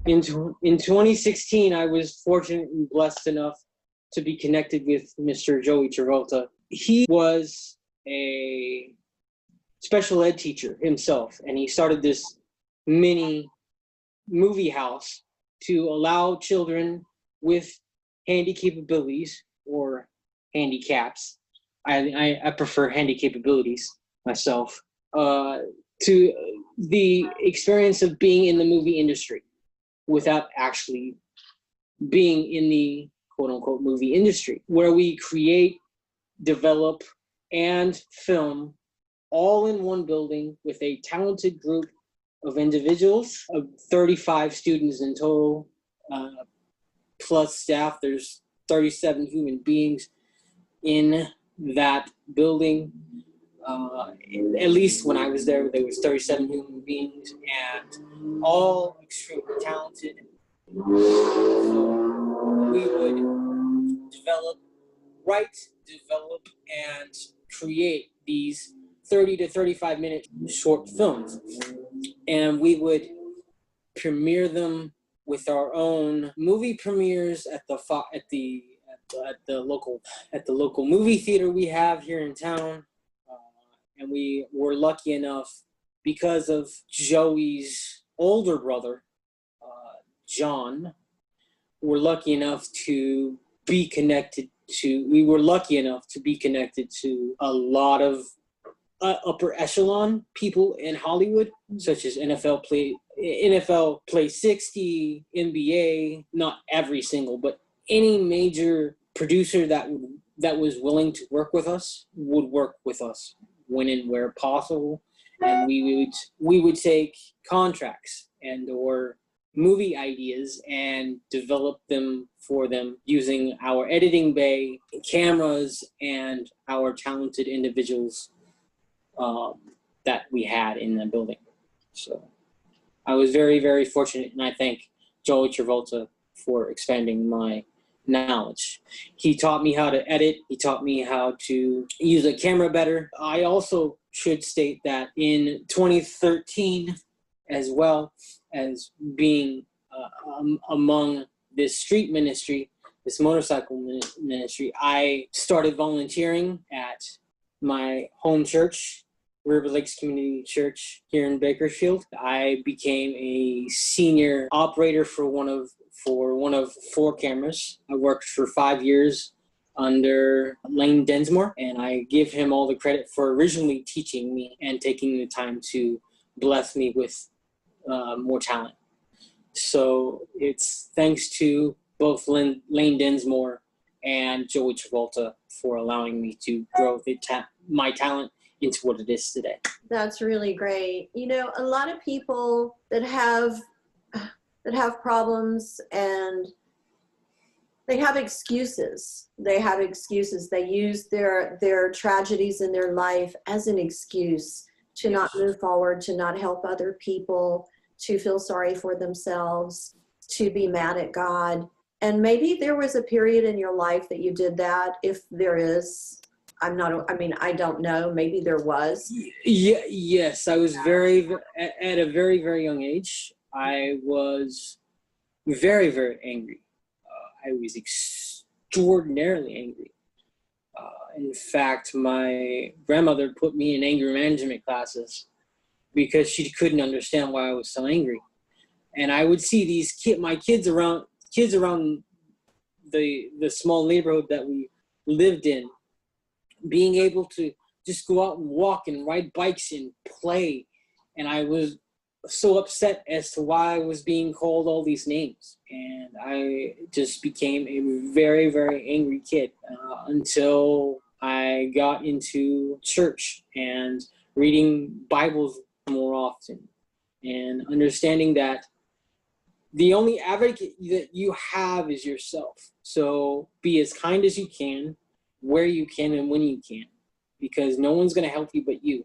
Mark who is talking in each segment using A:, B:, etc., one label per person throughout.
A: In 2016, I was fortunate and blessed enough to be connected with Mr. Joey Travolta. He was a special ed teacher himself, and he started this mini movie house to allow children with handicapabilities or handicaps. I prefer handicapabilities myself, to the experience of being in the movie industry without actually being in the quote-unquote movie industry, where we create, develop, and film all in one building with a talented group of individuals, of 35 students in total, plus staff. There's 37 human beings in that building. At least when I was there was 37 human beings, and all extremely talented. So we would develop, and create these 30 to 35 minute short films, and we would premiere them with our own movie premieres at the local movie theater we have here in town. And we were lucky enough, because of Joey's older brother, John, we were lucky enough to be connected to a lot of upper echelon people in Hollywood, such as NFL Play 60, NBA, not every single, but any major producer that was willing to work with us would work with us when and where possible. And we would take contracts and or movie ideas and develop them for them using our editing bay, cameras, and our talented individuals that we had in the building. So I was very, very fortunate, and I thank Joey Travolta for expanding my knowledge. He taught me how to edit. He taught me how to use a camera better. I also should state that in 2013, as well as being among this street ministry, this motorcycle ministry, I started volunteering at my home church, River Lakes Community Church here in Bakersfield. I became a senior operator for one of 4 cameras. I worked for 5 years under Lane Densmore, and I give him all the credit for originally teaching me and taking the time to bless me with more talent. So it's thanks to both Lane Densmore and Joey Travolta for allowing me to grow my talent into what it is today.
B: That's really great. You know, a lot of people that have problems, and they have excuses. They use their tragedies in their life as an excuse to not move forward, to not help other people, to feel sorry for themselves, to be mad at God. And maybe there was a period in your life that you did that. If there is, I don't know. Maybe there was.
A: Yes, I was at a very, very young age. I was very, very angry. I was extraordinarily angry. In fact, my grandmother put me in anger management classes because she couldn't understand why I was so angry. And I would see these kids around the small neighborhood that we lived in, being able to just go out and walk and ride bikes and play. And I was so upset as to why I was being called all these names. And I just became a very, very angry kid until I got into church and reading Bibles more often and understanding that the only advocate that you have is yourself. So be as kind as you can, where you can and when you can, because no one's going to help you but you.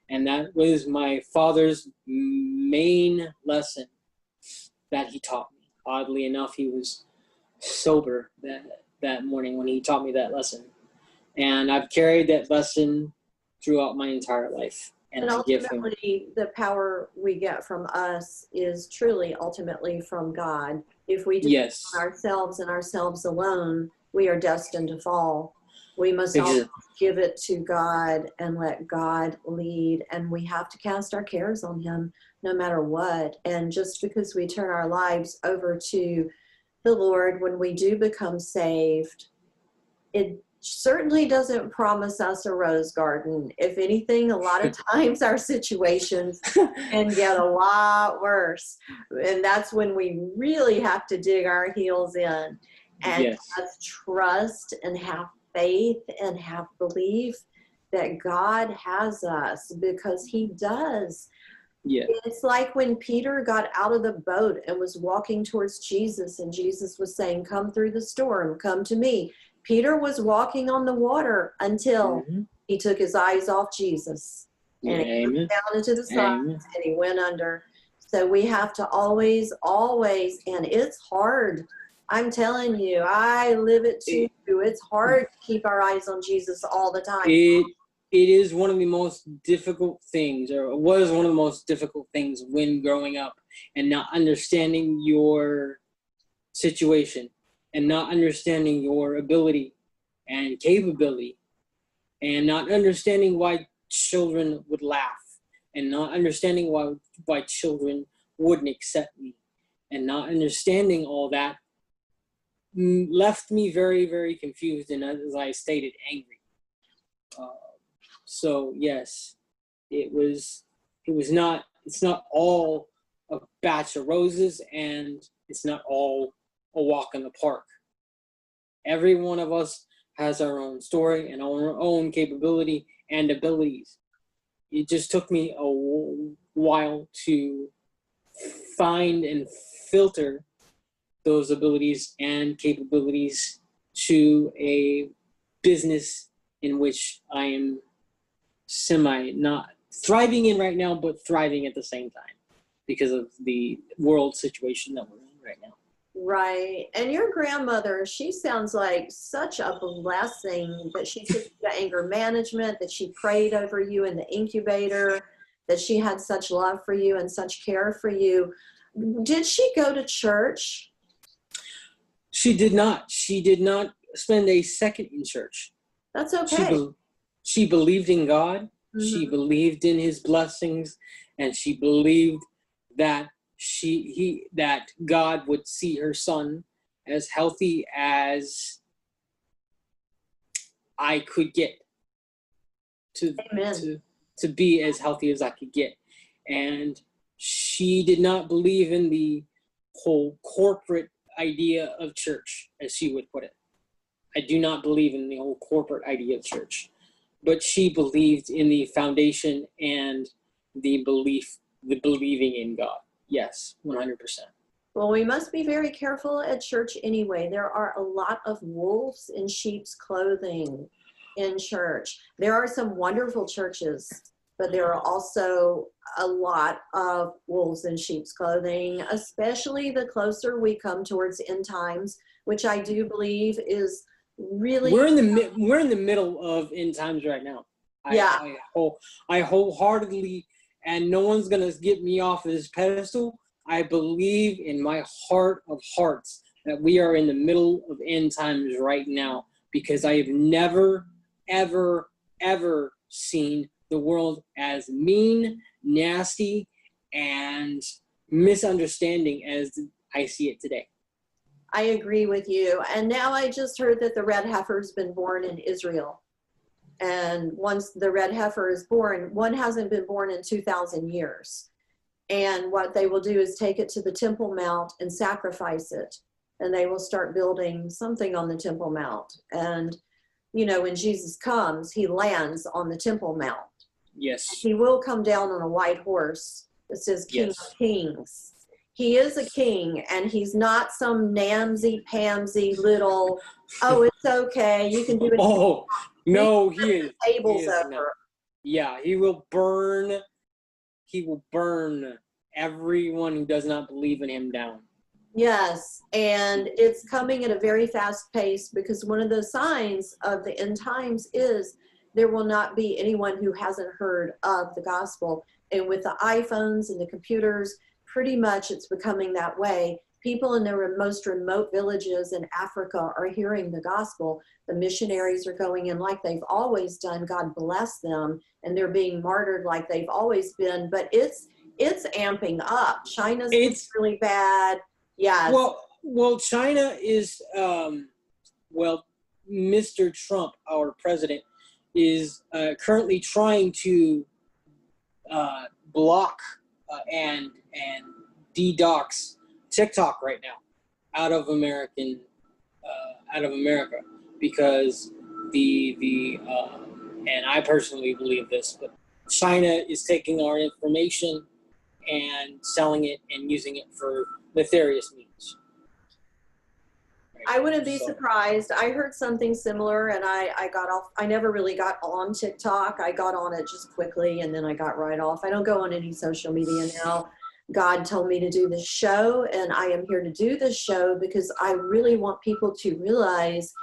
A: And that was my father's main lesson that he taught me. Oddly enough, he was sober that morning when he taught me that lesson. And I've carried that lesson throughout my entire life. and
B: And
A: to give him.
B: ultimately, the power we get from us is truly ultimately from God. If we depend on
A: Yes,
B: ourselves and ourselves alone, we are destined to fall. We must always
A: exa-
B: give it to God and let God lead. And we have to cast our cares on Him no matter what. And just because we turn our lives over to the Lord when we do become saved, it certainly doesn't promise us a rose garden. If anything, a lot of times our situations can get a lot worse. And that's when we really have to dig our heels in and
A: yes,
B: just trust and have faith and have belief that God has us, because He does.
A: yeah,
B: It's like when Peter got out of the boat and was walking towards Jesus, and Jesus was saying, "Come through the storm, come to me." Peter was walking on the water until
A: hmm,
B: he took his eyes off Jesus,
A: yeah,
B: and he went
A: amen,
B: down into the sides
A: amen.
B: and he went under. So we have to always, always, and it's hard. I'm telling you, I live it too.
A: It,
B: It's hard to keep our eyes on Jesus all the time.
A: it is one of the most difficult things, or it was one of the most difficult things when growing up and not understanding your situation and not understanding your ability and capability and not understanding why children would laugh and not understanding why children wouldn't accept me and not understanding all that left me very, very confused and, as I stated, angry. uh, so yes, it's not all a batch of roses, and it's not all a walk in the park. Every one of us has our own story and our own capability and abilities. It just took me a while to find and filter those abilities and capabilities to a business in which I am semi not thriving in right now, but thriving at the same time because of the world situation that we're in right now.
B: Right. And your grandmother, she sounds like such a blessing that she took you to anger management, that she prayed over you in the incubator, that she had such love for you and such care for you. Did she go to church?
A: She did not. She did not spend a second in church.
B: That's
A: She
B: okay.
A: be, she believed in God. She
B: Hmm.
A: believed in His blessings, and she believed that that God would see her son as healthy as I could get to
B: Amen.
A: to to be as healthy as I could get. And she did not believe in the whole corporate idea of church, as she would put it. I do not believe in the whole corporate idea of church, but she believed in the foundation and the believing in God. Yes, 100%.
B: Well, we must be very careful at church anyway. There are a lot of wolves in sheep's clothing in church. There are some wonderful churches, but there are also a lot of wolves in sheep's clothing, especially the closer we come towards end times, which I do believe is really,
A: We're in the middle of end times right now.
B: yeah.
A: I wholeheartedly, and no one's gonna get me off of this pedestal. I believe in my heart of hearts that we are in the middle of end times right now, because I have never, ever, ever seen the world as mean, nasty, and misunderstanding as I see it today.
B: I agree with you. And now I just heard that the red heifer's been born in Israel. And once the red heifer is born, one hasn't been born in 2,000 years. And what they will do is take it to the Temple Mount and sacrifice it. And they will start building something on the Temple Mount. And, you know, when Jesus comes, he lands on the Temple Mount.
A: Yes,
B: He will come down on a white horse that says King
A: yes.
B: of Kings. He is a king, and he's not some namsy-pamsy little, oh, it's okay, you can do it.
A: Oh,
B: He
A: no, he is. He
B: tables
A: is not.
B: over.
A: Yeah, he will burn. He will burn everyone who does not believe in him down.
B: Yes, and it's coming at a very fast pace, because one of the signs of the end times is there will not be anyone who hasn't heard of the gospel. And with the iPhones and the computers, pretty much it's becoming that way. People in the most remote villages in Africa are hearing the gospel. The missionaries are going in like they've always done. God bless them. And they're being martyred like they've always been. But it's amping up. China's really bad. Yes.
A: Well, China is, Mr. Trump, our president, is currently trying to block and de-dox TikTok right now out of America, because and I personally believe this, but China is taking our information and selling it and using it for nefarious means.
B: I wouldn't be surprised. I heard something similar, and I got off. I never really got on TikTok. I got on it just quickly, and then I got right off. I don't go on any social media now. God told me to do this show, and I am here to do this show because I really want people to realize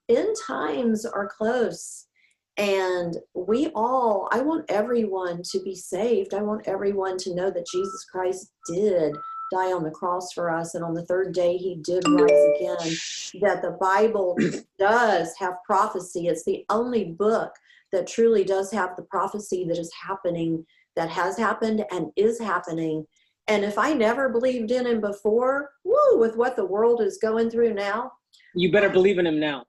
B: end times are close. And I want everyone to be saved. I want everyone to know that Jesus Christ did die on the cross for us, and on the third day he did rise again, that the Bible does have prophecy. It's the only book that truly does have the prophecy that is happening, that has happened and is happening. And if I never believed in him before, with what the world is going through now,
A: you better believe in him now.